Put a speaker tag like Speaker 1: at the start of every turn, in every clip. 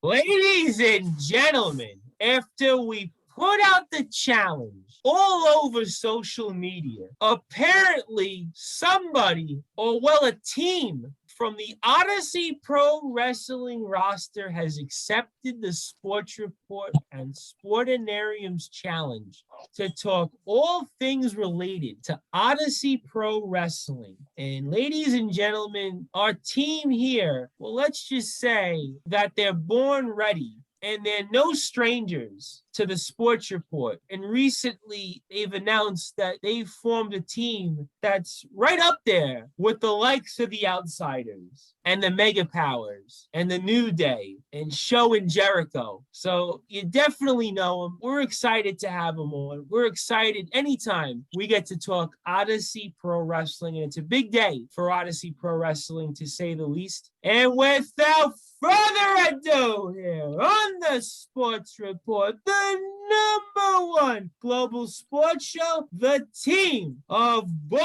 Speaker 1: Ladies and gentlemen, after we put out the challenge all over social media, apparently somebody, or well, a team from the Odyssey Pro Wrestling roster has accepted the Sports Report and Sportinarium's challenge to talk all things related to Odyssey Pro Wrestling. And ladies and gentlemen, our team here, well, let's just say that they're born ready and they're no strangers to the Sports Report. And recently, they've announced that they've formed a team that's right up there with the likes of the Outsiders and the Mega Powers and the New Day and Show and Jericho. So you definitely know them. We're excited to have them on. We're excited anytime we get to talk Odyssey Pro Wrestling. And it's a big day for Odyssey Pro Wrestling, to say the least. And without further ado, here on the Sports Report, the number one global sports show, the team of Born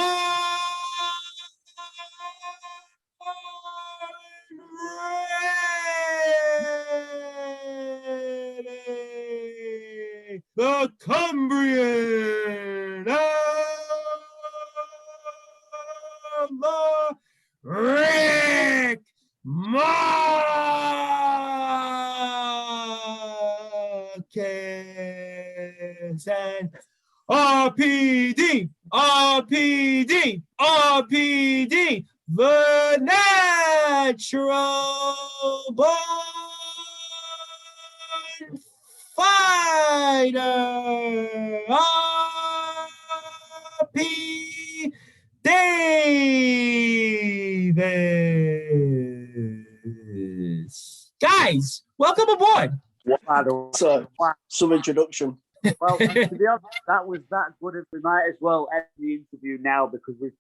Speaker 1: Ready, the Cumbrian Outlaw, Rick Markus and RPD, the natural born fighter, RP Davies. Guys, welcome aboard.
Speaker 2: Wow, some introduction.
Speaker 3: Well, to be honest, that was that good. We might as well end the interview now because we've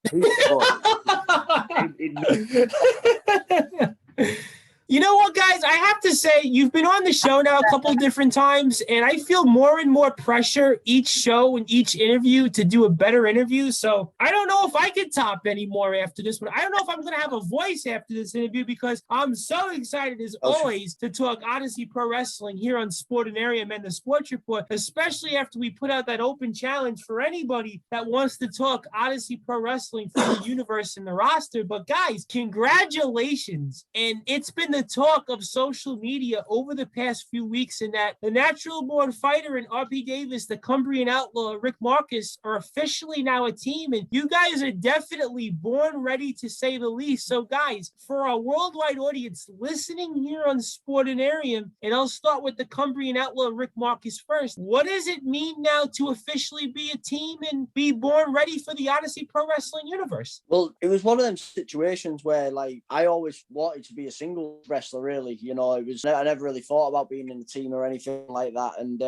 Speaker 1: You know what, guys? I have to say, you've been on the show now a couple of different times, and I feel more and more pressure each show and each interview to do a better interview. So I don't know if I can top anymore after this one. I don't know if I'm going to have a voice after this interview, because I'm so excited, as always, to talk Odyssey Pro Wrestling here on Sportinarium and the Sports Report, especially after we put out that open challenge for anybody that wants to talk Odyssey Pro Wrestling from the universe and the roster. But guys, congratulations. And it's been the talk of social media over the past few weeks, in that the natural born fighter and RP Davis, the Cumbrian Outlaw, Rick Markus, are officially now a team, and you guys are definitely born ready, to say the least. So guys, for our worldwide audience listening here on Sportinarium, and I'll start with the Cumbrian Outlaw, Rick Markus, first. What does it mean now to officially be a team and be born ready for the Odyssey Pro Wrestling universe?
Speaker 2: Well, it was one of them situations where, like, I always wanted to be a single wrestler, really. You know, it was, I never really thought about being in a team or anything like that. And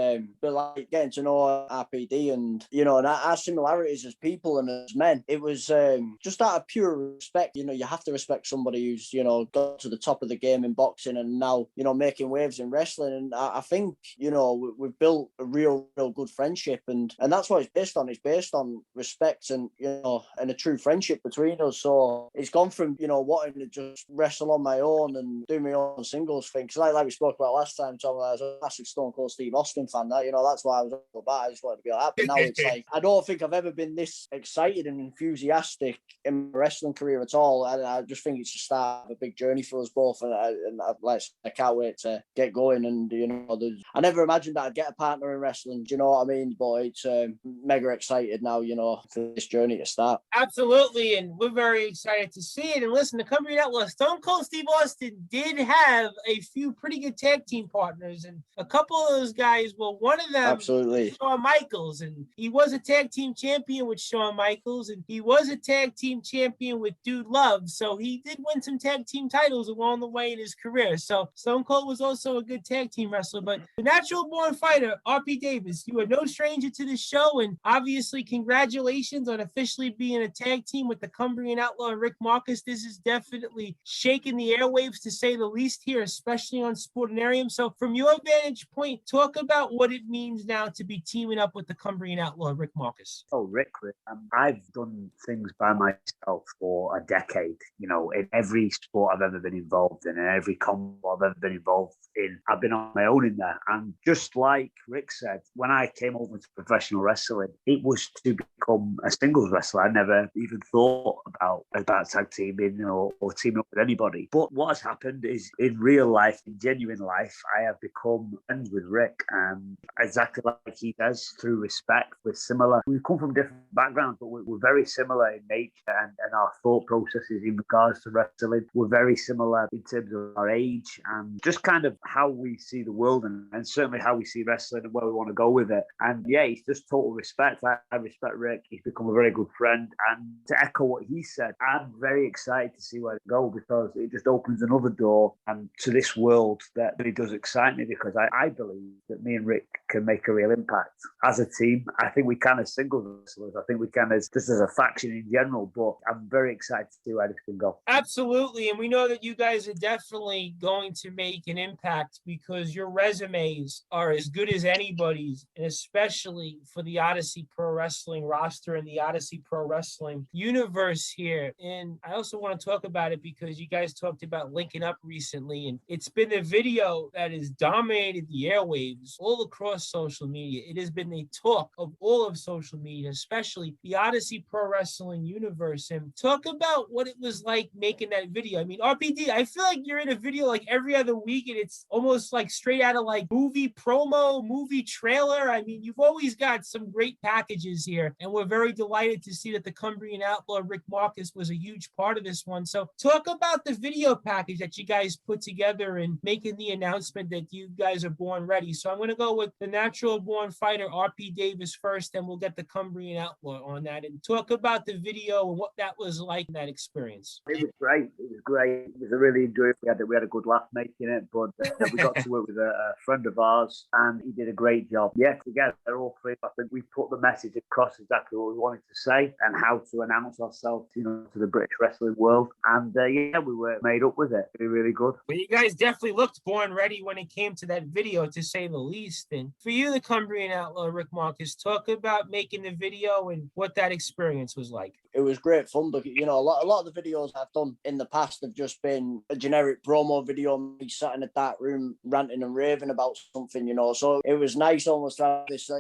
Speaker 2: but like getting to know RPD and, you know, and our similarities as people and as men, it was just out of pure respect. You know, you have to respect somebody who's, you know, got to the top of the game in boxing and now, you know, making waves in wrestling. And I think, you know, we've built a real good friendship, and that's what it's based on. It's based on respect and, you know, and a true friendship between us. So it's gone from, you know, wanting to just wrestle on my own and do my own singles thing, because like we spoke about last time, Tom, I was a massive Stone Cold Steve Austin fan. That, you know, that's why I was all about it. I just wanted to be like that. But now it's like, I don't think I've ever been this excited and enthusiastic in my wrestling career at all. I just think it's the start of a big journey for us both, and I can't wait to get going. And, you know, I never imagined that I'd get a partner in wrestling. Do you know what I mean? But it's mega excited now, you know, for this journey to start.
Speaker 1: Absolutely, and we're very excited to see it. And listen, the Cumbrian Outlaw, Stone Cold Steve Austin, did have a few pretty good tag team partners, and a couple of those guys, well, one of them,
Speaker 2: absolutely,
Speaker 1: Shawn Michaels, and he was a tag team champion with Shawn Michaels, and he was a tag team champion with Dude Love, so he did win some tag team titles along the way in his career. So Stone Cold was also a good tag team wrestler. But the natural born fighter, RP Davis, you are no stranger to this show, and obviously congratulations on officially being a tag team with the Cumbrian Outlaw and Rick Markus. This is definitely shaking the airwaves, to say the least, here, especially on Sportinarium. So from your vantage point, talk about what it means now to be teaming up with the Cumbrian Outlaw, Rick Markus.
Speaker 3: Oh, Rick, I've done things by myself for a decade, you know, in every sport I've ever been involved in, and every combat I've ever been involved I've been on my own in there. And just like Rick said, when I came over to professional wrestling, it was to become a singles wrestler. I never even thought about tag teaming or teaming up with anybody. But what has happened is in real life, in genuine life, I have become friends with Rick, and exactly like he does, through respect. We're similar. We come from different backgrounds, but we're very similar in nature and our thought processes in regards to wrestling. We're very similar in terms of our age and just kind of how we see the world and certainly how we see wrestling and where we want to go with it. And yeah, it's just total respect. I respect Rick. He's become a very good friend. And to echo what he said, I'm very excited to see where it goes, because it just opens another door and to this world that really does excite me, because I believe that me and Rick can make a real impact as a team. I think we can as singles wrestlers. I think we can as just as a faction in general, but I'm very excited to see where this can go.
Speaker 1: Absolutely. And we know that you guys are definitely going to make an impact because your resumes are as good as anybody's, and especially for the Odyssey Pro Wrestling roster and the Odyssey Pro Wrestling universe here. And I also want to talk about it because you guys talked about linking up recently, and it's been a video that has dominated the airwaves all across social media. It has been a talk of all of social media, especially the Odyssey Pro Wrestling universe. And talk about what it was like making that video. I mean, RPD, I feel like you're in a video like every other week, and it's almost like straight out of like movie promo, movie trailer. I mean, you've always got some great packages here, and we're very delighted to see that the Cumbrian Outlaw, Rick Markus, was a huge part of this one. So talk about the video package that you guys put together and making the announcement that you guys are born ready. So I'm going to go with the natural born fighter, RP Davies, first, and we'll get the Cumbrian Outlaw on that and talk about the video and what that was like in that experience.
Speaker 3: It was great. It was great. It was a really enjoyable. We had a good laugh making it, but we got to work with a friend of ours, and he did a great job. Yeah, together, all three. I think we put the message across exactly what we wanted to say and how to announce ourselves, to the British wrestling world. And yeah, we were made up with it. It was really good.
Speaker 1: Well, you guys definitely looked born ready when it came to that video, to say the least. And for you, the Cumbrian Outlaw, Rick Markus, talk about making the video and what that experience was like.
Speaker 2: It was great fun, but a lot of the videos I've done in the past have just been a generic promo video, me sat in a dark room ranting and raving about something, So it was nice almost to have this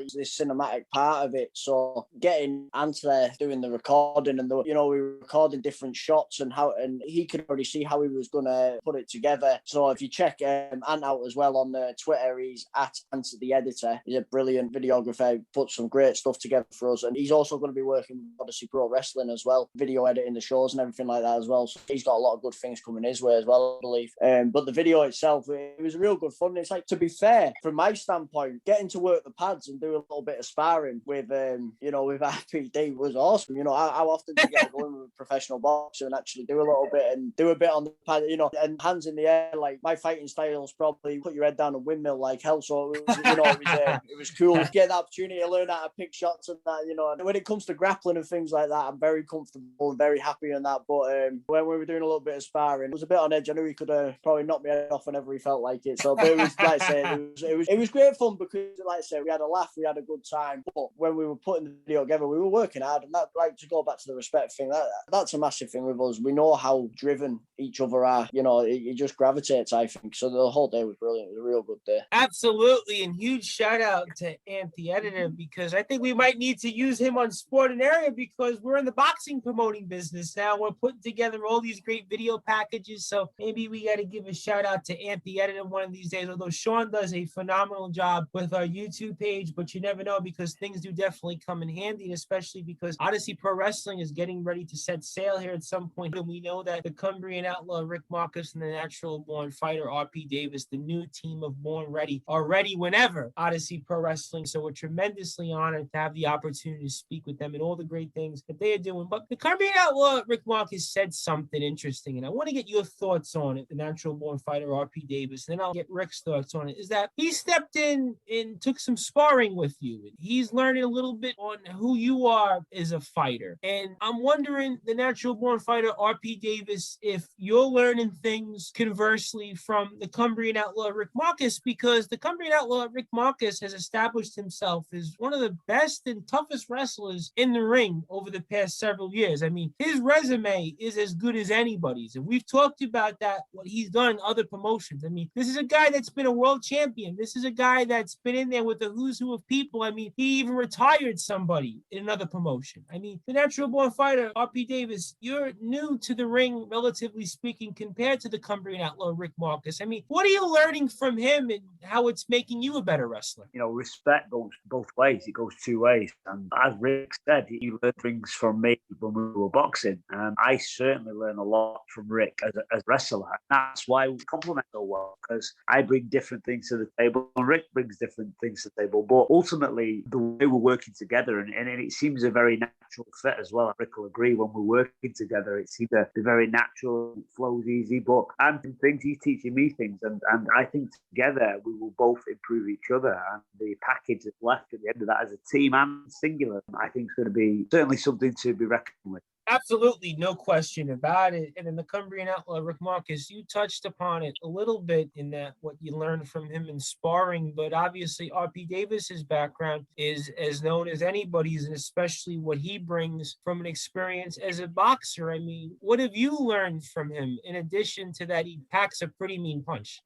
Speaker 2: cinematic part of it. So getting Ant there doing the recording, and we were recording different shots and he could already see how he was gonna put it together. So if you check Ant out as well on Twitter, he's at Ant the Editor. He's a brilliant videographer, put some great stuff together for us, and he's also going to be working with Odyssey Pro Wrestling as well, video editing the shows and everything like that as well. So he's got a lot of good things coming his way as well, I believe. But the video itself, it was real good fun. It's like, to be fair, from my standpoint, getting to work the pads and do a little bit of sparring with with RPD was awesome. How often do you get to go in with a professional boxer and actually do a little bit and do a bit on the pad, and hands in the air? Like, my fighting styles probably put your head down and windmill like hell. So it was, it was cool to get the opportunity to learn how to pick shots and that, And when it comes to grappling and things like that, I'm very comfortable and very happy on that. But when we were doing a little bit of sparring, it was a bit on edge. I knew he could probably knock me head off whenever he felt like it. So, but it was, like I said, it was great fun because, like I said, we had a laugh, we had a good time. But when we were putting the video together, we were working hard, and that, like, to go back to the respect thing, that's a massive thing with us. We know how driven each other are. It just gravitates, I think. So the whole day was brilliant. It was a real good day.
Speaker 1: Absolutely, and huge shout out to Ant the Editor, because I think we might need to use him on Sport and Area, because we're in the boxing promoting business now. We're putting together all these great video packages, so maybe we got to give a shout out to Ant the Editor one of these days, although Sean does a phenomenal job with our YouTube page, but you never know, because things do definitely come in handy, especially because Odyssey Pro Wrestling is getting ready to set sail here at some point, and we know that the Cumbrian Outlaw, Rick Markus, and the natural born fighter, RP Davies, the new team of Born Ready, are ready whenever Odyssey Pro Wrestling. So we're tremendously honored to have the opportunity to speak with them and all the great things that they are doing. But the Cumbrian Outlaw, Rick Markus, said something interesting, and I want to get your thoughts on it, the natural born fighter, RP Davies, and then I'll get Rick's thoughts on it. Is that he stepped in and took some sparring with you, and he's learning a little bit on who you are as a fighter. And I'm wondering, the natural born fighter, RP Davies, if you're learning things conversely from the Cumbrian Outlaw, Rick Markus, because the Cumbrian Outlaw, Rick Markus, has established himself as one of the best and toughest wrestlers in the ring over the past last several years. I mean, his resume is as good as anybody's. And we've talked about that, what he's done in other promotions. I mean, this is a guy that's been a world champion. This is a guy that's been in there with the who's who of people. I mean, he even retired somebody in another promotion. I mean, the natural born fighter, R.P. Davies, you're new to the ring, relatively speaking, compared to the Cumbrian outlaw, Rick Markus. I mean, what are you learning from him and how it's making you a better wrestler?
Speaker 3: You know, respect goes both ways. It goes two ways. And as Rick said, he learned things from me when we were boxing. I certainly learned a lot from Rick as a wrestler. And that's why we complement so well, because I bring different things to the table and Rick brings different things to the table. But ultimately, the way we're working together, and it seems a very natural fit as well. Rick will agree, when we're working together, it seems to be very natural, it flows easy. But I'm doing things, he's teaching me things. And I think together we will both improve each other. And the package that's left at the end of that as a team and singular, I think is going to be certainly something to be reckoned with.
Speaker 1: Absolutely, no question about it. And in the Cumbrian outlaw, Rick Markus, you touched upon it a little bit in that what you learned from him in sparring, but obviously R.P. Davis's background is as known as anybody's, and especially what he brings from an experience as a boxer. I mean, what have you learned from him? In addition to that, he packs a pretty mean punch.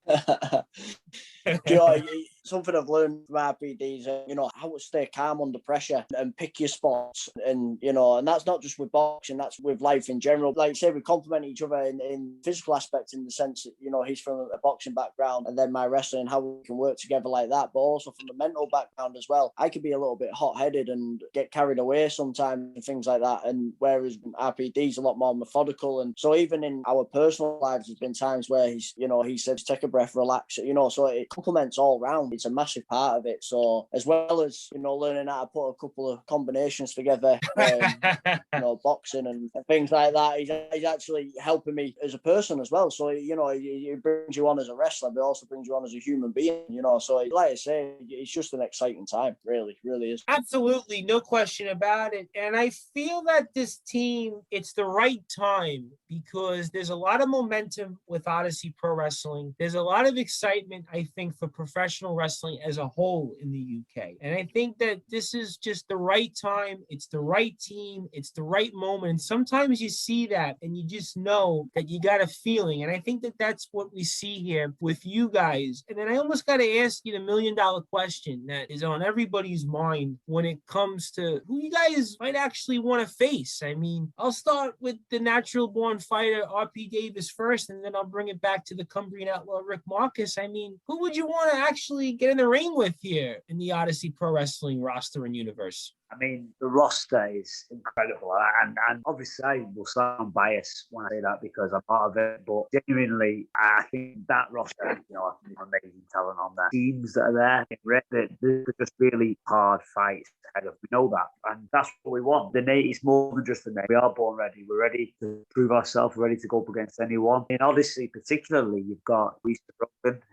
Speaker 2: Something I've learned from RPD is, how to stay calm under pressure and pick your spots. And, and that's not just with boxing, that's with life in general. Like I say, we complement each other in physical aspects, in the sense that, he's from a boxing background and then my wrestling, how we can work together like that, but also from the mental background as well. I could be a little bit hot-headed and get carried away sometimes and things like that. And whereas RPD's a lot more methodical. And so even in our personal lives, there's been times where he says, take a breath, relax, so it complements all round. It's a massive part of it. So as well as, learning how to put a couple of combinations together, boxing and things like that, he's actually helping me as a person as well. So, he brings you on as a wrestler, but also brings you on as a human being, so like I say, it's just an exciting time, really is.
Speaker 1: Absolutely, no question about it. And I feel that this team, it's the right time, because there's a lot of momentum with Odyssey Pro Wrestling. There's a lot of excitement, I think, for professional wrestling as a whole in the UK. And I think that this is just the right time. It's the right team. It's the right moment. And sometimes you see that and you just know that you got a feeling. And I think that that's what we see here with you guys. And then I almost got to ask you the $1 million question that is on everybody's mind when it comes to who you guys might actually want to face. I mean, I'll start with the natural born fighter, R.P. Davies, first, and then I'll bring it back to the Cumbrian outlaw, Rick Markus. I mean, who would you want to actually get in the ring with here in the Odyssey Pro Wrestling roster and universe?
Speaker 3: I mean, the roster is incredible. And obviously, I will sound biased when I say that because I'm part of it. But genuinely, I think that roster, I think amazing talent on there. Teams that are there, they're just really hard fights. We know that. And that's what we want. It's more than just the name. We are born ready. We're ready to prove ourselves. We're ready to go up against anyone. In Odyssey, particularly, you've got Brice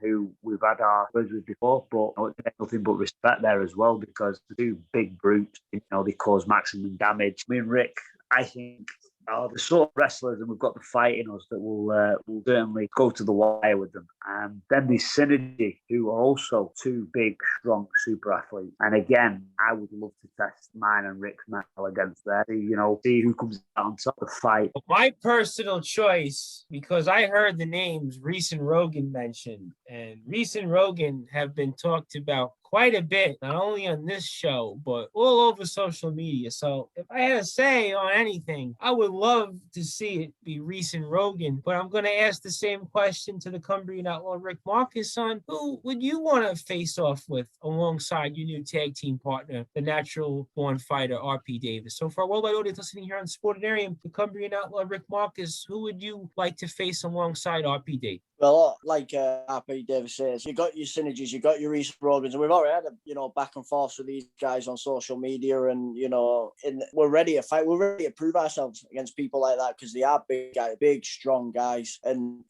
Speaker 3: who we've had our words with before, but nothing but respect there as well, because the two big brutes, they cause maximum damage. Me and Rick, I think, are the sort of wrestlers, and we've got the fight in us that will certainly go to the wire with them. And then there's Synergy, who are also two big, strong super athletes. And again, I would love to test mine and Rick's mettle against theirs. See who comes out on top of the fight.
Speaker 1: My personal choice, because I heard the names Brice and Rogan mentioned, and Brice and Rogan have been talked about quite a bit, not only on this show, but all over social media. So if I had a say on anything, I would love to see it be Brice and Rogan. But I'm going to ask the same question to the Cumbrian outlaw, Rick Markus, on who would you want to face off with alongside your new tag team partner, the natural born fighter, R.P. Davies? So for our worldwide audience listening here on Sportinarium, the Cumbrian outlaw, Rick Markus, who would you like to face alongside R.P. Davies?
Speaker 2: Well, like R.P. Davies says, you got your Synergies, you got your Reese Rogans, and we've already had back and forth with these guys on social media, and we're ready to fight. We're ready to prove ourselves against people like that, because they are big guys, big, strong guys, and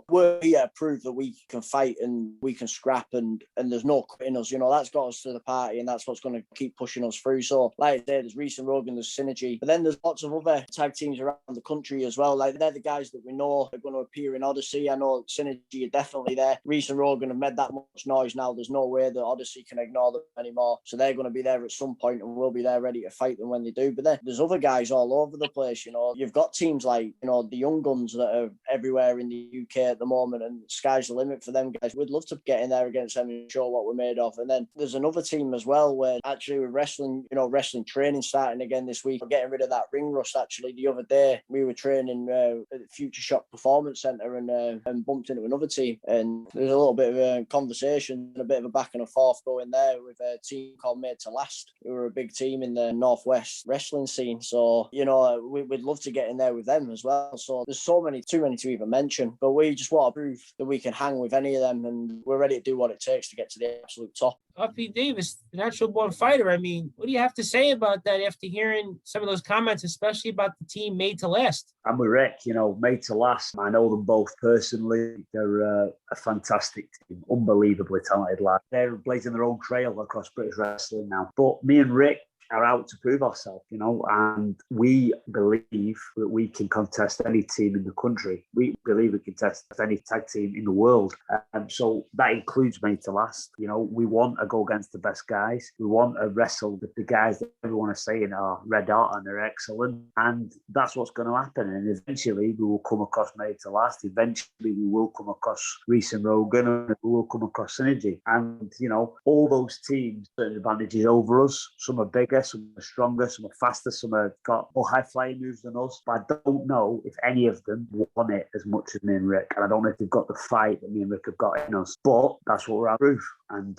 Speaker 2: we're here to prove that we can fight and we can scrap, and there's no quitting us. That's got us to the party, and that's what's going to keep pushing us through. So, like I said, there's Reese and Rogan, there's Synergy, but then there's lots of other tag teams around the country as well. Like, they're the guys that we know are going to appear in Odyssey. I know Synergy are definitely there. Reese and Rogan have made that much noise now. There's no way that Odyssey Odyssey can ignore them anymore. So they're going to be there at some point, and we'll be there ready to fight them when they do. But then there's other guys all over the place. You've got teams like, the young guns that are everywhere in the UK at the moment, and sky's the limit for them guys. We'd love to get in there against them and show what we're made of. And then there's another team as well where actually with wrestling, wrestling training starting again this week. We're getting rid of that ring rust. Actually, the other day we were training at the Future Shock Performance Centre and bumped into another team, and there's a little bit of a conversation and a bit of a back and a forth going there with a team called Made to Last, who are a big team in the Northwest wrestling scene. So we'd love to get in there with them as well. So there's too many to even mention, but we just want to prove that we can hang with any of them, and we're ready to do what it takes to get to the absolute top.
Speaker 1: Pete Davis, the natural born fighter. I mean, what do you have to say about that after hearing some of those comments, especially about the team Made to Last?
Speaker 3: I'm with Rick, Made to Last. I know them both personally. They're a fantastic team, unbelievably talented lads. They're blazing their own trail across British wrestling now. But me and Rick are out to prove ourselves, and we believe that we can contest any team in the country. We believe we can test any tag team in the world. So that includes Made to Last. We want to go against the best guys. We want to wrestle with the guys that everyone is saying are red hot and they're excellent. And that's what's going to happen. And eventually we will come across Made to Last. Eventually we will come across Brice and Rogan, and we will come across Synergy. And, all those teams have advantages over us. Some are bigger, some are stronger, some are faster, some have got more high-flying moves than us. But I don't know if any of them won it as much as me and Rick. And I don't know if they've got the fight that me and Rick have got in us. But that's what we're at proof. And,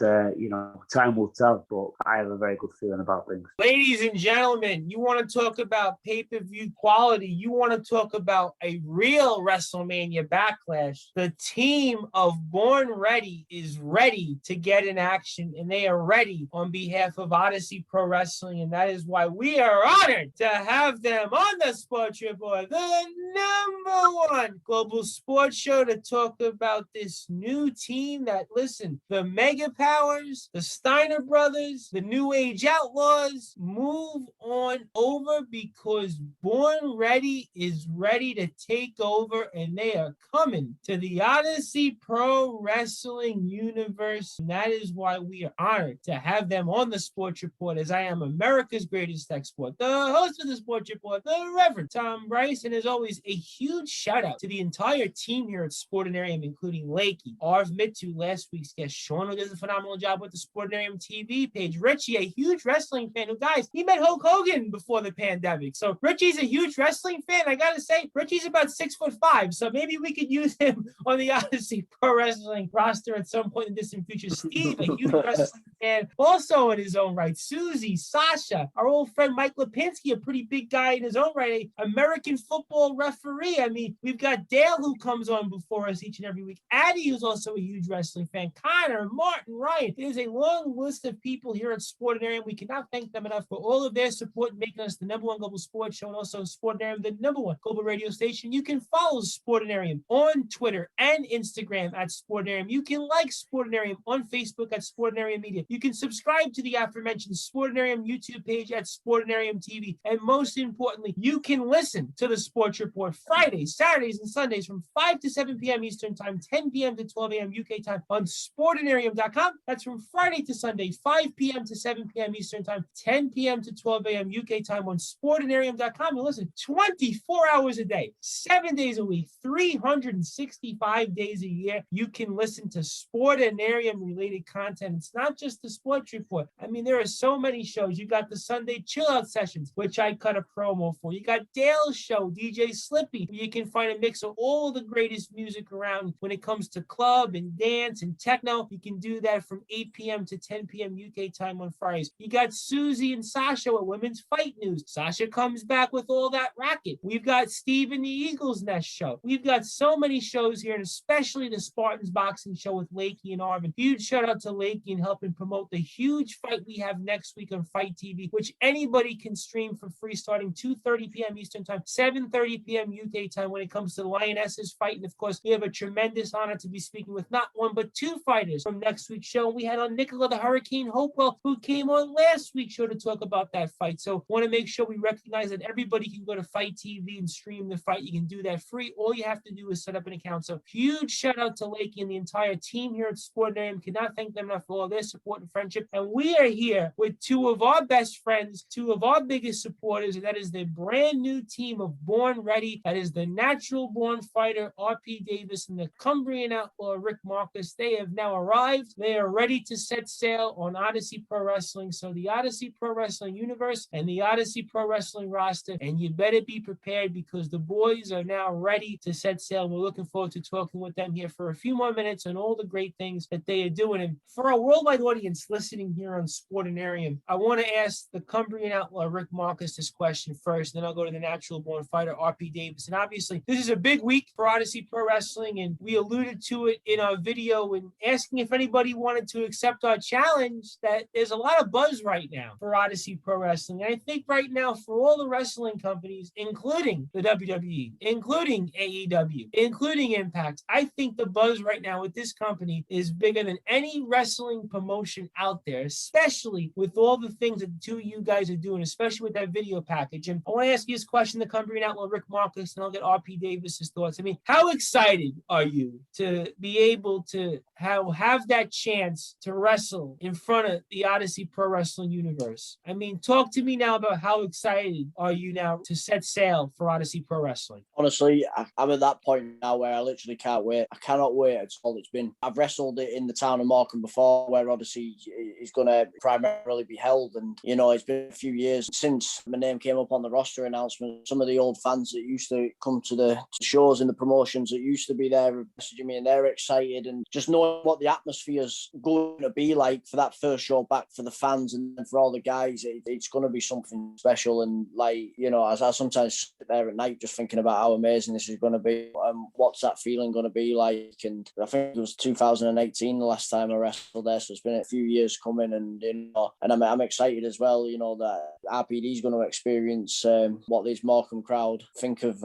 Speaker 3: time will tell. But I have a very good feeling about things.
Speaker 1: Ladies and gentlemen, you want to talk about pay-per-view quality. You want to talk about a real WrestleMania backlash. The team of Born Ready is ready to get in action, and they are ready on behalf of Odyssey Pro Wrestling. And that is why we are honored to have them on the Sports Report, the #1 global sports show, to talk about this new team that, listen, the Mega Powers, the Steiner Brothers, the New Age Outlaws, move on over, because Born Ready is ready to take over, and they are coming to the Odyssey Pro Wrestling universe. And that is why we are honored to have them on the Sports Report, as I am America's greatest export, the host of the Sports Report, the Reverend Tom Brice. And as always, a huge shout out to the entire team here at Sportinarium, including Lakey, Arv Mittu, last week's guest, Sean, who does a phenomenal job with the Sportinarium TV page, Richie, a huge wrestling fan who, guys, he met Hulk Hogan before the pandemic. So Richie's a huge wrestling fan. I gotta say, Richie's about 6'5", so maybe we could use him on the Odyssey Pro Wrestling roster at some point in the distant future. Steve, a huge wrestling fan, also in his own right. Susie, Sasha, our old friend Mike Lipinski, a pretty big guy in his own right, a American football referee. I mean, we've got Dale, who comes on before us each and every week. Addie, who's also a huge wrestling fan. Connor, Martin, Ryan. There's a long list of people here at Sportinarium. We cannot thank them enough for all of their support in making us the #1 global sports show, and also Sportinarium, the #1 global radio station. You can follow Sportinarium on Twitter and Instagram at Sportinarium. You can like Sportinarium on Facebook at Sportinarium Media. You can subscribe to the aforementioned Sportinarium YouTube page at Sportinarium TV. And most importantly, you can listen to the Sports Report Fridays, Saturdays, and Sundays from 5 to 7 p.m. Eastern Time, 10 p.m. to 12 a.m. UK time on Sportinarium.com. That's from Friday to Sunday, 5 p.m. to 7 p.m. Eastern Time, 10 p.m. to 12 a.m. UK time on Sportinarium.com. And listen, 24 hours a day, 7 days a week, 365 days a year, you can listen to Sportinarium-related content. It's not just the Sports Report. I mean, there are so many shows. You got the Sunday Chill Out Sessions, which I cut a promo for. You got Dale's show, DJ Slippy. You can find a mix of all the greatest music around when it comes to club and dance and techno. You can do that from 8 p.m. to 10 p.m. UK time on Fridays. You got Susie and Sasha with Women's Fight News. Sasha comes back with all that racket. We've got Steve and the Eagles Nest show. We've got so many shows here, and especially the Spartans Boxing show with Lakey and Arvin. Huge shout out to Lakey and helping promote the huge fight we have next week on Fight TV, which anybody can stream for free starting 2:30 p.m. Eastern Time, 7:30 p.m. UK time when it comes to the Lionesses fight. And of course, we have a tremendous honor to be speaking with not one, but two fighters from next week's show. We had on Nicola the Hurricane Hopewell, who came on last week's show to talk about that fight. So want to make sure we recognize that everybody can go to Fight TV and stream the fight. You can do that free. All you have to do is set up an account. So huge shout out to Lakey and the entire team here at Sportinarium. Cannot thank them enough for all their support. support and friendship. And we are here with two of our best friends, two of our biggest supporters, and that is the brand new team of Born Ready. That is the natural born fighter, RP Davis, and the Cumbrian outlaw, Rick Markus. They have now arrived. They are ready to set sail on Odyssey Pro Wrestling. So the Odyssey Pro Wrestling universe and the Odyssey Pro Wrestling roster, and you better be prepared because the boys are now ready to set sail. We're looking forward to talking with them here for a few more minutes on all the great things that they are doing. And for our worldwide audience listening here on Sportinarium, I want to ask the Cumbrian outlaw, Rick Markus, this question first, then I'll go to the natural born fighter, RP Davis. And obviously, this is a big week for Odyssey Pro Wrestling, and we alluded to it in our video and asking if anybody wanted to accept our challenge, that there's a lot of buzz right now for Odyssey Pro Wrestling. And I think right now for all the wrestling companies, including the WWE, including AEW, including Impact, I think the buzz right now with this company is bigger than any wrestling promotion out there, especially with all the things that the two of you guys are doing, especially with that video package. And I want to ask you this question, the Cumbrian outlaw, Rick Markus, and I'll get RP Davis's thoughts. I mean, how excited are you to be able to have that chance to wrestle in front of the Odyssey Pro Wrestling universe? I mean, talk to me now about how excited are you now to set sail for Odyssey Pro Wrestling?
Speaker 2: Honestly, I'm at that point now where I literally can't wait. I cannot wait. It's all it's been. I've wrestled it in the town of Morecambe before, where Odyssey is going to primarily be held. And, you know, it's been a few years since my name came up on the roster announcement. Some of the old fans that used to come to the shows and the promotions that used to be there messaging me, and they're excited. And just knowing what the atmosphere's going to be like for that first show back for the fans and for all the guys, it's going to be something special. And, like, you know, as I sometimes sit there at night just thinking about how amazing this is going to be and what's that feeling going to be like. And I think it was 2018 the last time I wrestled there, so it's been a few years coming. And, you know, and I'm excited as well, you know, that RPD is going to experience what this Morecambe crowd think of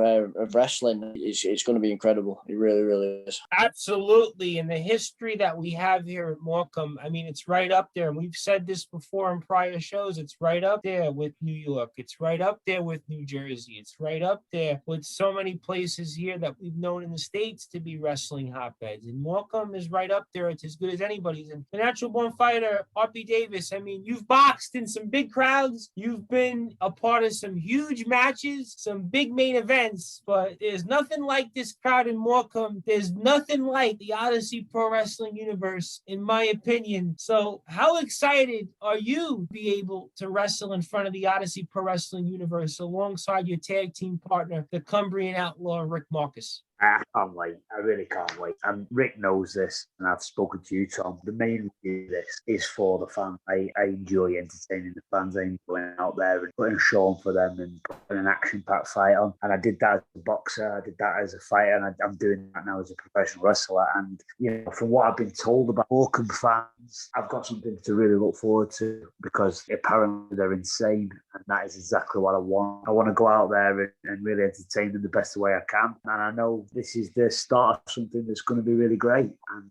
Speaker 2: wrestling. It's going to be incredible. It really, really is.
Speaker 1: Absolutely. And the history that we have here at Morecambe, I mean, it's right up there. And we've said this before in prior shows. It's right up there with New York. It's right up there with New Jersey. It's right up there with so many places here that we've known in the States to be wrestling hotbeds. And Morecambe is right up there. It's as good as anybody's. And the natural born fighter, RP Davis, I mean, you've boxed in some big crowds. You've been a part of some huge matches, some big main events, but there's nothing like this crowd in Morecambe. There's nothing like the Odyssey Pro Wrestling universe, in my opinion. So how excited are you to be able to wrestle in front of the Odyssey Pro Wrestling universe alongside your tag team partner, the Cumbrian outlaw, Rick Markus?
Speaker 3: I can't wait. I really can't wait. And Rick knows this, and I've spoken to you, Tom. The main reason of this is for the fans. I enjoy entertaining the fans. I enjoy going out there and putting a show on for them and putting an action-packed fight on. And I did that as a boxer. I did that as a fighter, and I'm doing that now as a professional wrestler. And, you know, from what I've been told about Morecambe fans, I've got something to really look forward to, because apparently they're insane, and that is exactly what I want. I want to go out there and really entertain them the best way I can. And I know this is the start of something that's going to be really great. And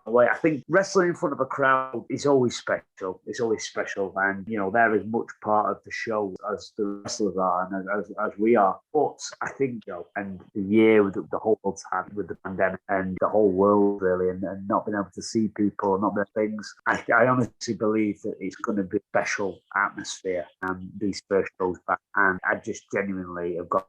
Speaker 3: I think wrestling in front of a crowd is always special. It's always special. And, you know, they're as much part of the show as the wrestlers are and as we are. But I think, you know, and the year with the whole world's had with the pandemic and the whole world really, and not being able to see people and not being things, I honestly believe that it's going to be a special atmosphere and these first shows back. And I just genuinely have got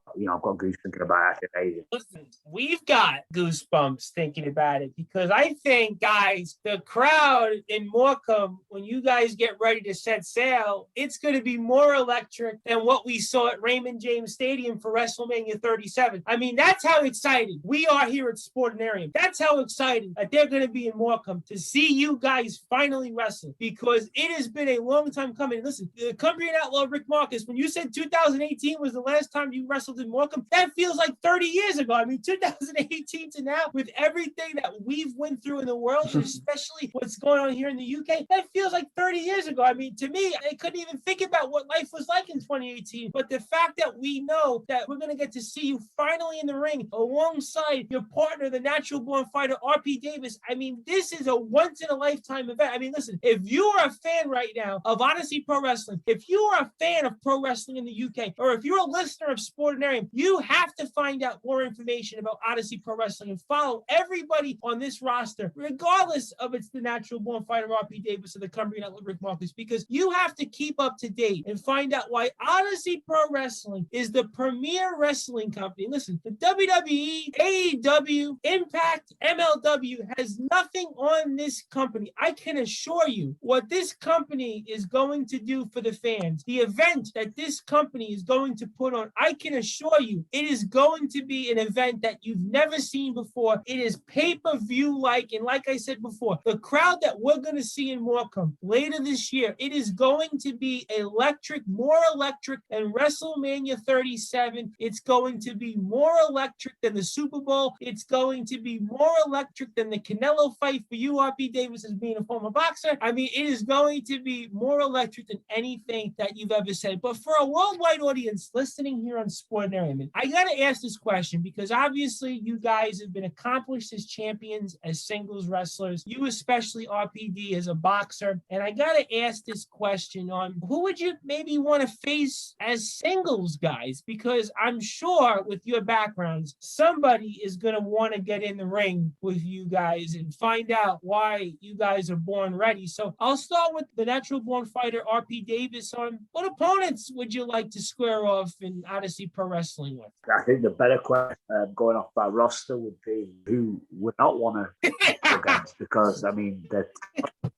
Speaker 3: goose thinking about it today.
Speaker 1: Listen, we've got goosebumps thinking about it, because I think, guys, the crowd in Morecambe, when you guys get ready to set sail, it's going to be more electric than what we saw at Raymond James Stadium for WrestleMania 37. I mean, that's how excited we are here at Sportinarium. That's how excited that they're going to be in Morecambe to see you guys finally wrestle, because it has been a long time coming. Listen, the Cumbrian outlaw, Rick Markus, when you said 2018 was the last time you wrestled in Morecambe, that feels like 30 years ago. I mean, 2018 to now, with everything that we've went through in the world, and especially what's going on here in the UK, that feels like 30 years ago. I mean, to me, I couldn't even think about what life was like in 2018. But the fact that we know that we're going to get to see you finally in the ring alongside your partner, the natural born fighter, RP Davis, I mean, this is a once in a lifetime event. I mean, listen, if you are a fan right now of Odyssey Pro Wrestling, if you are a fan of pro wrestling in the UK, or if you're a listener of Sportinarium, you have to find out more information about Odyssey Pro Wrestling and follow everybody on this roster, regardless of it's the Natural Born Fighter RP Davis or the Cumbrian Outlaw Rick Markus, because you have to keep up to date and find out why Odyssey Pro Wrestling is the premier wrestling company. Listen, the WWE, AEW, Impact, MLW has nothing on this company. I can assure you what this company is going to do for the fans, the event that this company is going to put on, I can assure you it is going to be an event that you've never seen before. It is pay-per-view like, and like I said before, the crowd that we're going to see in Morecambe later this year, it is going to be electric, more electric than WrestleMania 37. It's going to be more electric than the Super Bowl. It's going to be more electric than the Canelo fight for you, RP Davis, as being a former boxer. I mean, it is going to be more electric than anything that you've ever said. But for a worldwide audience listening here on Sportnarium, I got to ask this question because obviously you guys have been accomplished as champions, as singles wrestlers, you especially RPD as a boxer. And I got to ask this question on who would you maybe want to face as singles guys? Because I'm sure with your backgrounds, somebody is going to want to get in the ring with you guys and find out why you guys are born ready. So I'll start with the Natural Born Fighter RP Davis. On what opponents would you like to square off in Odyssey Pro Wrestling with?
Speaker 3: I think the better question going off that roster would be who would not want to go against, because I mean the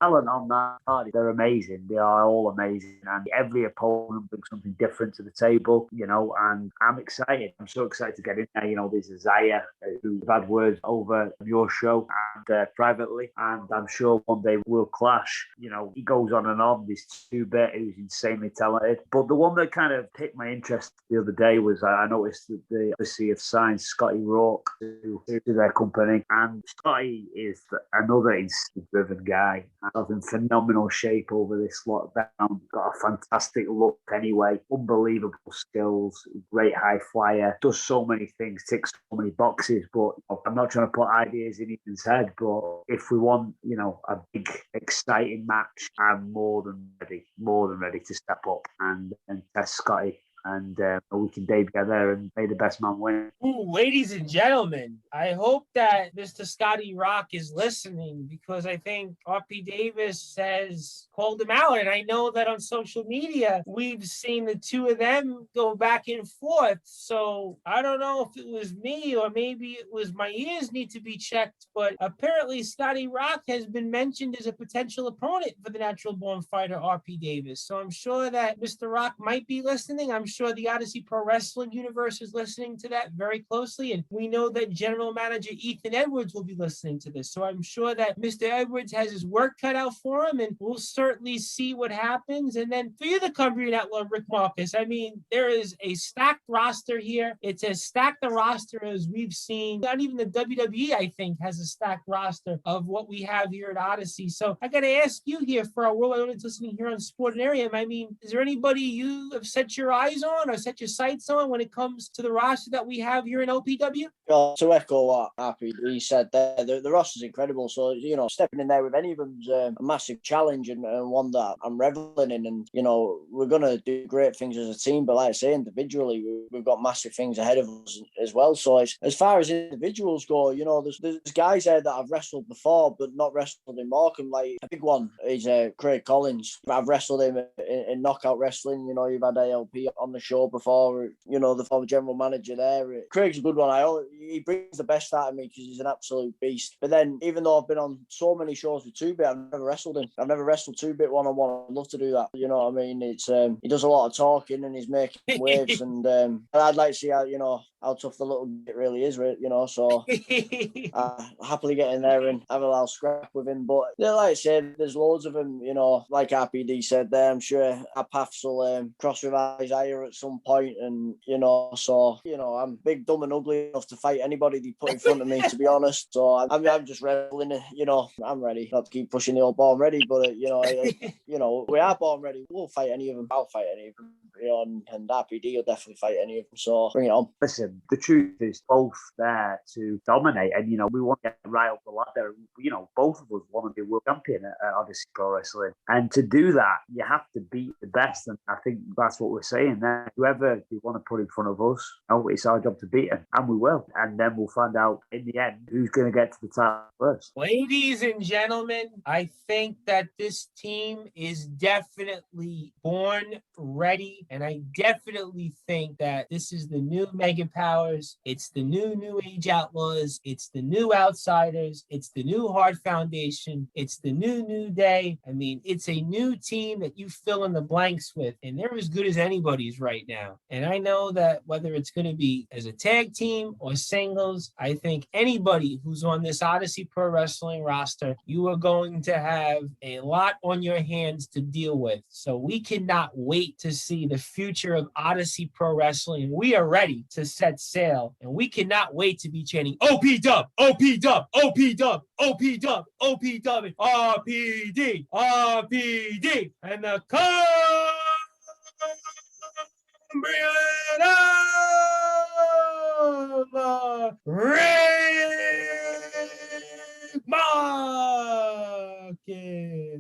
Speaker 3: talent on that party, they're amazing. They are all amazing, and every opponent brings something different to the table, you know, and I'm excited. I'm so excited to get in there. You know, there's Isaiah who've had words over your show and privately, and I'm sure one day we'll clash. You know, he goes on and on. There's Two-Bit, who's insanely talented. But the one that kind of piqued my interest the other day was I noticed that the Odyssey have signed Scotty Rourke to their company, and Scotty is another instinct-driven guy. I was in phenomenal shape over this lockdown. Got a fantastic look anyway. Unbelievable skills. Great high flyer. Does so many things. Ticks so many boxes. But I'm not trying to put ideas in Ethan's head. But if we want, you know, a big, exciting match, I'm more than ready to step up and test Scotty. And we can debut together and may the best man win.
Speaker 1: Ooh, ladies and gentlemen, I hope that Mr. Scotty Rock is listening, because I think RP Davis has called him out. And I know that on social media, we've seen the two of them go back and forth. So I don't know if it was me or maybe it was my ears need to be checked. But apparently Scotty Rock has been mentioned as a potential opponent for the Natural Born Fighter RP Davis. So I'm sure that Mr. Rock might be listening. I'm sure the Odyssey Pro Wrestling universe is listening to that very closely. And we know that General Manager Ethan Edwards will be listening to this. So I'm sure that Mr. Edwards has his work cut out for him, and we'll certainly see what happens. And then for you, the Cumbrian Outlaw, Rick Markus, I mean, there is a stacked roster here. It's as stacked a roster as we've seen. Not even the WWE, I think, has a stacked roster of what we have here at Odyssey. So I got to ask you here, for our worldwide audience listening here on Sportnarium, I mean, is there anybody you have set your eyes on or set your sights on when it comes to the roster that we have here in OPW?
Speaker 2: To echo what RPD said there, the roster's incredible. So, you know, stepping in there with any of them's a massive challenge and one that I'm reveling in. And, you know, we're going to do great things as a team. But like I say, individually, we've got massive things ahead of us as well. So as far as individuals go, you know, there's guys there that I've wrestled before, but not wrestled in Morecambe. Like a big one is Craig Collins. I've wrestled him in knockout wrestling. You know, you've had ALP on the show before, you know, the former general manager there. Craig's a good one. He brings the best out of me because he's an absolute beast. But then, even though I've been on so many shows with Two-Bit, I've never wrestled him. I've never wrestled Two-Bit one-on-one. I'd love to do that. You know what I mean? It's he does a lot of talking and he's making waves, and I'd like to see how tough the little bit really is, you know. So happily get in there and have a little scrap with him. But yeah, like I said, there's loads of them, you know, like RPD said there. I'm sure our paths will cross with Isaiah at some point, and you know, so you know, I'm big, dumb, and ugly enough to fight anybody they put in front of me, to be honest. So I'm just wrestling, you know. I'm ready. Not to keep pushing the old born ready, but you know, we are born ready. We'll fight any of them. I'll fight any of them. and RPD will definitely fight any of them. So bring it on.
Speaker 3: Listen, the truth is both there to dominate, and we want to get right up the ladder. Both of us want to be world champion at Odyssey Pro Wrestling, and to do that, you have to beat the best. And I think that's what we're saying there. Whoever you want to put in front of us, it's our job to beat them, and we will. And then we'll find out in the end who's going to get to the title first.
Speaker 1: Ladies and gentlemen, I think that this team is definitely born ready, and I definitely think that this is the new Mega Powers. It's the new Age Outlaws. It's the new Outsiders. It's the new Hard Foundation. It's the new day. I mean, it's a new team that you fill in the blanks with, and they're as good as anybody's right now. And I know that whether it's going to be as a tag team or singles, I think anybody who's on this Odyssey Pro Wrestling roster, you are going to have a lot on your hands to deal with. So we cannot wait to see the future of Odyssey Pro Wrestling. We are ready to set sail, and we cannot wait to be chanting OP Dub, OP Dub, OP Dub, OP Dub, OP Dub, RPD, RPD, and the Cumbrian of Markus.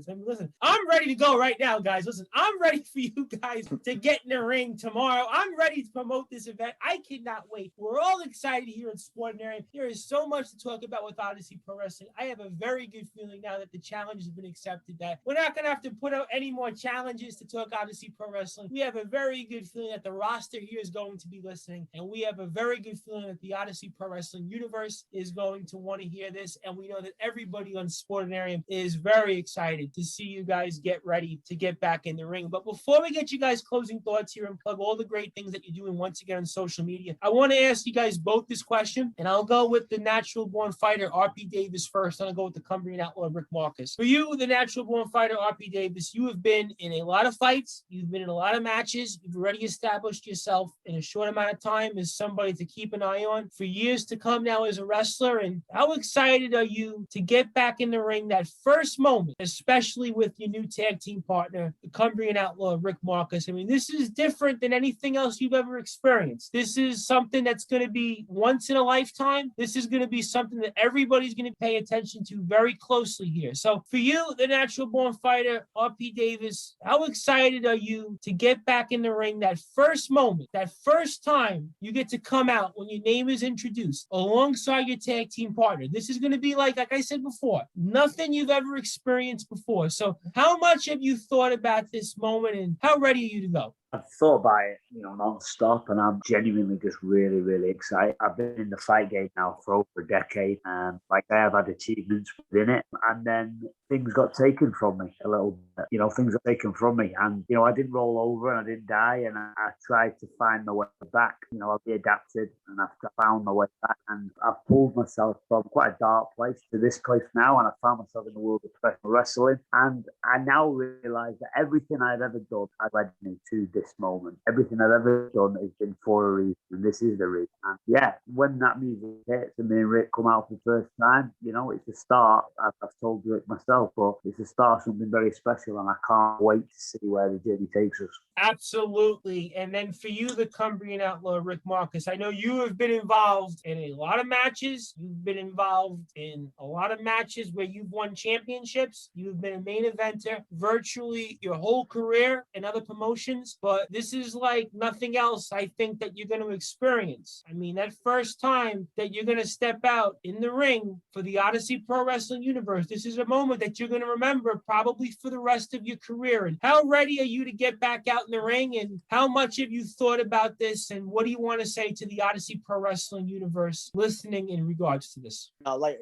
Speaker 1: I mean, listen, I'm ready to go right now, guys. Listen, I'm ready for you guys to get in the ring tomorrow. I'm ready to promote this event. I cannot wait. We're all excited here at Sportinarium. There is so much to talk about with Odyssey Pro Wrestling. I have a very good feeling now that the challenge has been accepted, that we're not going to have to put out any more challenges to talk Odyssey Pro Wrestling. We have a very good feeling that the roster here is going to be listening, and we have a very good feeling that the Odyssey Pro Wrestling universe is going to want to hear this, and we know that everybody on Sportinarium is very excited to see you guys get ready to get back in the ring. But before we get you guys closing thoughts here and plug all the great things that you're doing once again on social media, I want to ask you guys both this question, and I'll go with the natural born fighter RP Davis first, and I'll go with the Cumbrian outlaw Rick Markus. For you, the natural born fighter RP Davis, you have been in a lot of fights, you've been in a lot of matches, you've already established yourself in a short amount of time as somebody to keep an eye on for years to come now as a wrestler. And how excited are you to get back in the ring that first moment, especially with your new tag team partner, the Cumbrian outlaw Rick Markus? I mean, this is different than anything else you've ever experienced. This is something that's going to be once in a lifetime. This is going to be something that everybody's going to pay attention to very closely here. So for you, the natural born fighter, RP Davis, how excited are you to get back in the ring that first moment, that first time you get to come out when your name is introduced alongside your tag team partner? This is going to be like I said before, nothing you've ever experienced before. So how much have you thought about this moment, and how ready are you to go?
Speaker 3: I've thought about it, non-stop, and I'm genuinely just really, really excited. I've been in the fight game now for over a decade, and I have had achievements within it, and then things got taken from me a little bit. Things got taken from me, and I didn't roll over and I didn't die, and I tried to find my way back. I've adapted, and I've found my way back, and I've pulled myself from quite a dark place to this place now, and I found myself in the world of professional wrestling, and I now realise that everything I've ever done has led me to this moment. Everything I've ever done has been for a reason, and this is the reason. And when that music hits and me and Rick come out for the first time, it's the start. I've told Rick myself, but it's the start of something very special, and I can't wait to see where the journey takes us.
Speaker 1: Absolutely. And then for you, the Cumbrian outlaw Rick Markus, I know you have been involved in a lot of matches. You've been involved in a lot of matches where you've won championships. You've been a main eventer virtually your whole career in other promotions, but this is like nothing else I think that you're going to experience. I mean, that first time that you're going to step out in the ring for the Odyssey Pro Wrestling universe, this is a moment that you're going to remember probably for the rest of your career. And how ready are you to get back out in the ring, and how much have you thought about this, and what do you want to say to the Odyssey Pro Wrestling universe listening in regards to this?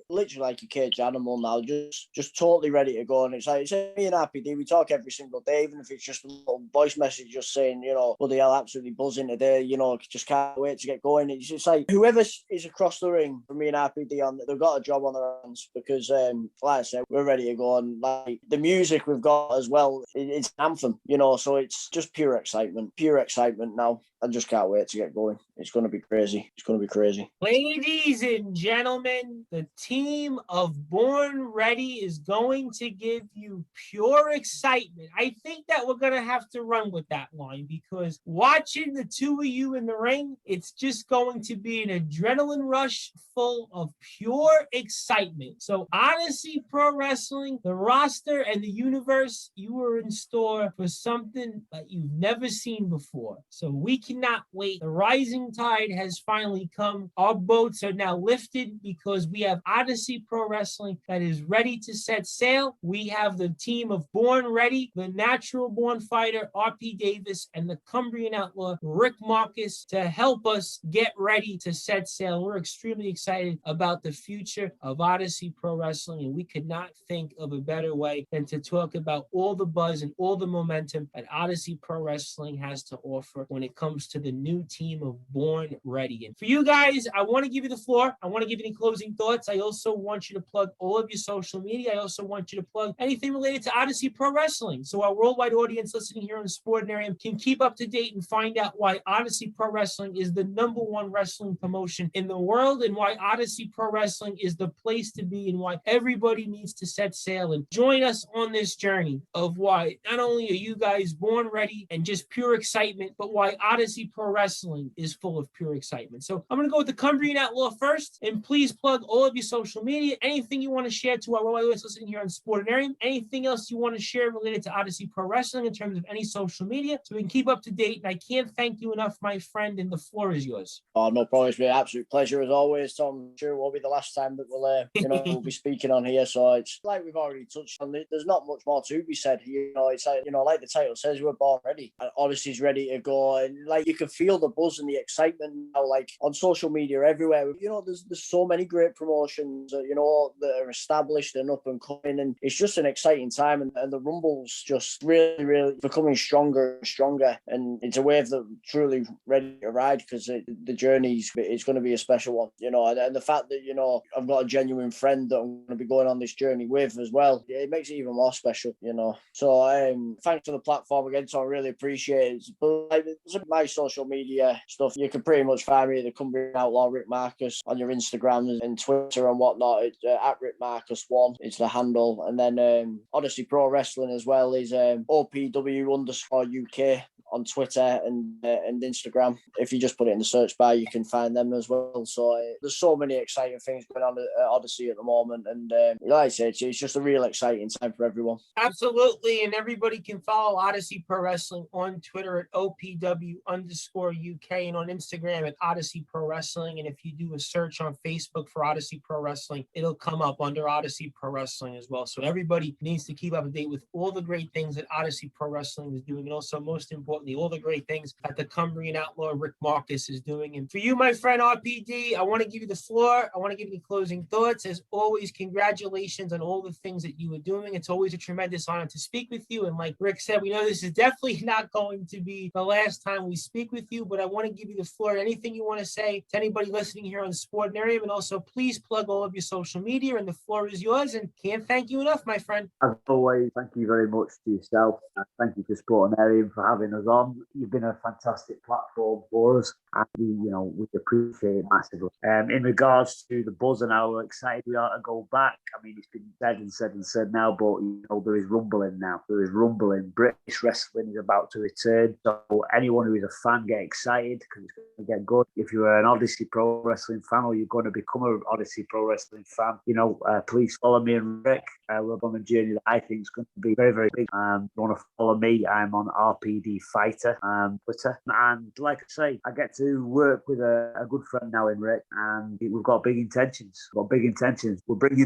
Speaker 2: Literally like a caged animal now, just totally ready to go. And it's me and RPD, we talk every single day, even if it's just a little voice message just saying, bloody hell, absolutely buzzing today, just can't wait to get going. It's just like whoever is across the ring for me and RPD, they've got a job on their hands, because like I said, we're ready to go. And like the music we've got as well, it's an anthem, so it's just pure excitement now. I just can't wait to get going. It's going to be crazy. It's going to be crazy.
Speaker 1: Ladies and gentlemen, the team of Born Ready is going to give you pure excitement. I think that we're going to have to run with that line because watching the two of you in the ring, it's just going to be an adrenaline rush full of pure excitement. So Odyssey Pro Wrestling, the roster and the universe, you are in store for something that you've never seen before. So we cannot wait. The rising tide has finally come. Our boats are now lifted because we have Odyssey Pro Wrestling that is ready to set sail. We have the team of Born Ready, the natural born fighter, RP Davies, and the Cumbrian outlaw, Markus, to help us get ready to set sail. We're extremely excited about the future of Odyssey Pro Wrestling, and we could not think of a better way than to talk about all the buzz and all the momentum that Odyssey Pro Wrestling has to offer when it comes to the new team of Born Ready. And for you guys, I want to give you the floor. I want to give you any closing thoughts. I also want you to plug all of your social media. I also want you to plug anything related to Odyssey Pro Wrestling, so our worldwide audience listening here on Sportinarium can keep up to date and find out why Odyssey Pro Wrestling is the #1 wrestling promotion in the world, and why Odyssey Pro Wrestling is the place to be, and why everybody needs to set sail and join us on this journey of why not only are you guys born ready and just pure excitement, but why Odyssey Pro Wrestling is full of pure excitement. So I'm going to go with the Cumbrian Outlaw first, and please plug all of your social media, anything you want to share to our worldwide audience listening here on Sportinarium, anything else you want to share related to Odyssey Pro Wrestling in terms of any social media, so we can keep up to date. And I can't thank you enough, my friend, and the floor is yours.
Speaker 2: Oh, no problem. It's been an absolute pleasure as always, Tom. I'm sure it won't be the last time that we'll be speaking on here. So it's like we've already touched on. There's not much more to be said. It's like, like the title says, we're born ready. And Odyssey's ready to go, and like you can feel the buzz and the excitement now, like on social media everywhere. There's so many great promotions, that are established and up and coming, and it's just an exciting time. And the Rumble's just really, really becoming stronger and stronger, and it's a wave that truly ready to ride, because the journey is going to be a special one, and the fact that I've got a genuine friend that I'm going to be going on this journey with as well, it makes it even more special, So thanks for the platform again, Tom. I really appreciate it. But my social media stuff, you can pretty much find me at the Cumbrian Outlaw Markus on your Instagram and Twitter and whatnot. It's at Markus1, it's the handle. And then Odyssey Pro Wrestling as well is OPW_UK on Twitter and Instagram. If you just put it in the search bar, you can find them as well. So there's so many exciting things going on at Odyssey at the moment, and like I said, it's just a real exciting time for everyone.
Speaker 1: Absolutely, and everybody can follow Odyssey Pro Wrestling on Twitter at OPW_UK and on Instagram at Odyssey Pro Wrestling. And if you do a search on Facebook for Odyssey Pro Wrestling, it'll come up under Odyssey Pro Wrestling as well. So everybody needs to keep up to date with all the great things that Odyssey Pro Wrestling is doing, and also most importantly, all the great things that the Cumbrian outlaw Markus is doing. And for you, my friend RPD, I want to give you the floor. I want to give you closing thoughts. As always, congratulations on all the things that you are doing. It's always a tremendous honor to speak with you. And like Rick said, we know this is definitely not going to be the last time we speak with you, but I want to give you the floor. Anything you want to say to anybody listening here on Sportinarium, and also please plug all of your social media, and the floor is yours. And can't thank you enough, my friend.
Speaker 3: As always, thank you very much to yourself. And thank you to Sportinarium for having us on. You've been a fantastic platform for us, and we appreciate it massively. In regards to the buzz and how excited we are to go back, I mean, it's been said now, but there is rumbling now. There is rumbling. British wrestling is about to return. So anyone who is a fan, get excited, because it's going to get good. If you're an Odyssey Pro Wrestling fan, or you're going to become an Odyssey Pro Wrestling fan, please follow me and Rick. We're on a journey that I think is going to be very, very big. If you want to follow me, I'm on RPD Fighter Twitter. And like I say, I get to work with a good friend now in Rick, and we've got big intentions. We're bringing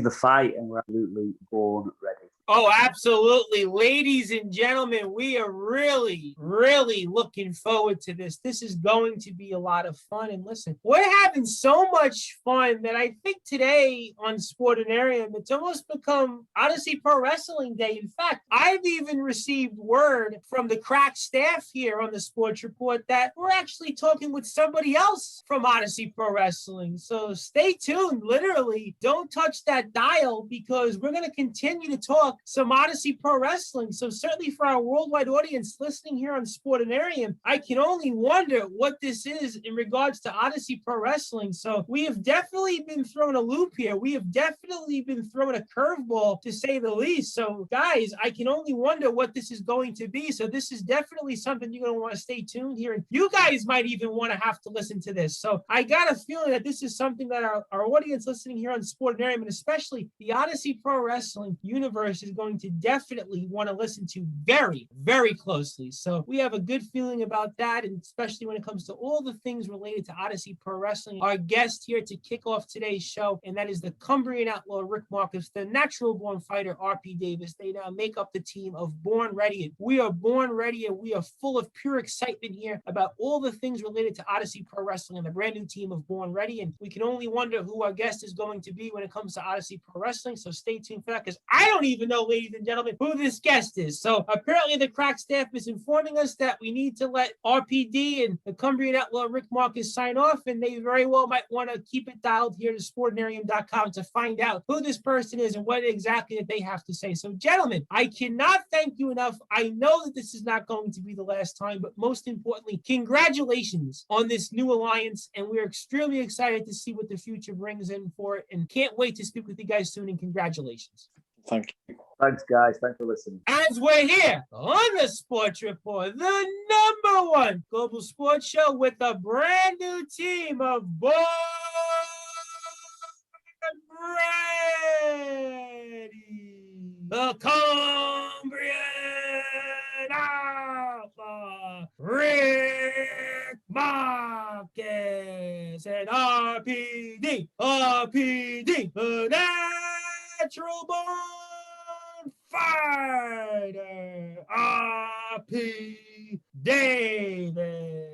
Speaker 3: the fight, and we're absolutely born ready.
Speaker 1: Oh, absolutely. Ladies and gentlemen, we are really, really looking forward to this. This is going to be a lot of fun. And listen, we're having so much fun that I think today on Sportinarium, it's almost become Odyssey Pro Wrestling Day. In fact, I've even received word from the crack staff here on the Sports Report that we're actually talking with somebody else from Odyssey Pro Wrestling. So stay tuned. Literally, don't touch that dial, because we're going to continue to talk talk some Odyssey Pro Wrestling. So certainly for our worldwide audience listening here on Sportinarium, I can only wonder what this is in regards to Odyssey Pro Wrestling. So we have definitely been thrown a loop here. We have definitely been thrown a curveball, to say the least. So guys, I can only wonder what this is going to be. So this is definitely something you're going to want to stay tuned here. And you guys might even want to have to listen to this. So I got a feeling that this is something that our audience listening here on Sportinarium, and especially the Odyssey Pro Wrestling universe, is going to definitely want to listen to very, very closely. So we have a good feeling about that, and especially when it comes to all the things related to Odyssey Pro Wrestling. Our guest here to kick off today's show, and that is the Cumbrian Outlaw Rick Markus, the natural born fighter RP Davis. They now make up the team of Born Ready. And we are born ready, and we are full of pure excitement here about all the things related to Odyssey Pro Wrestling and the brand new team of Born Ready. And we can only wonder who our guest is going to be when it comes to Odyssey Pro Wrestling. So stay tuned for that, because I don't even know, ladies and gentlemen, who this guest is. So apparently the crack staff is informing us that we need to let RPD and the Cumbrian Outlaw Rick Markus sign off, and they very well might want to keep it dialed here to sportinarium.com to find out who this person is and what exactly that they have to say. So gentlemen, I cannot thank you enough. I know that this is not going to be the last time, but most importantly, congratulations on this new alliance, and we're extremely excited to see what the future brings in for it, and can't wait to speak with you guys soon, and congratulations.
Speaker 2: Thank you.
Speaker 3: Thanks, guys. Thanks for listening.
Speaker 1: As we're here on the Sports Report, the #1 global sports show with a brand new team of Born Ready, the Cumbrian Outlaw Rick Markus, and RPD, the natural born fighter, RP Davis.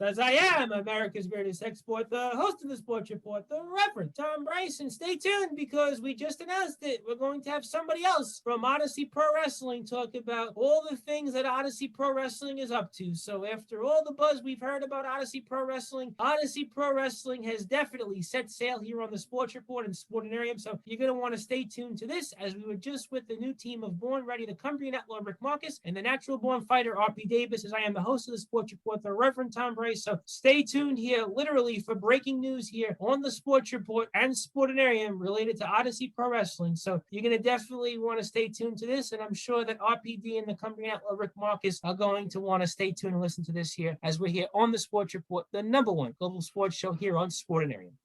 Speaker 1: As I am America's greatest export, the host of the Sports Report, the Reverend Tom Brice. And stay tuned, because we just announced it. We're going to have somebody else from Odyssey Pro Wrestling talk about all the things that Odyssey Pro Wrestling is up to. So after all the buzz we've heard about Odyssey Pro Wrestling has definitely set sail here on the Sports Report and Sportinarium. So you're going to want to stay tuned to this, as we were just with the new team of Born Ready, the Cumbrian Outlaw Rick Markus, and the natural born fighter RP Davis, as I am the host of the Sports Report, the Reverend Tom Brice. So stay tuned here, literally, for breaking news here on the Sports Report and Sportinarium related to Odyssey Pro Wrestling. So you're going to definitely want to stay tuned to this, and I'm sure that RPD and the Cumbrian Outlaw Rick Markus are going to want to stay tuned and listen to this here, as we're here on the Sports Report, the #1 global sports show here on Sportinarium.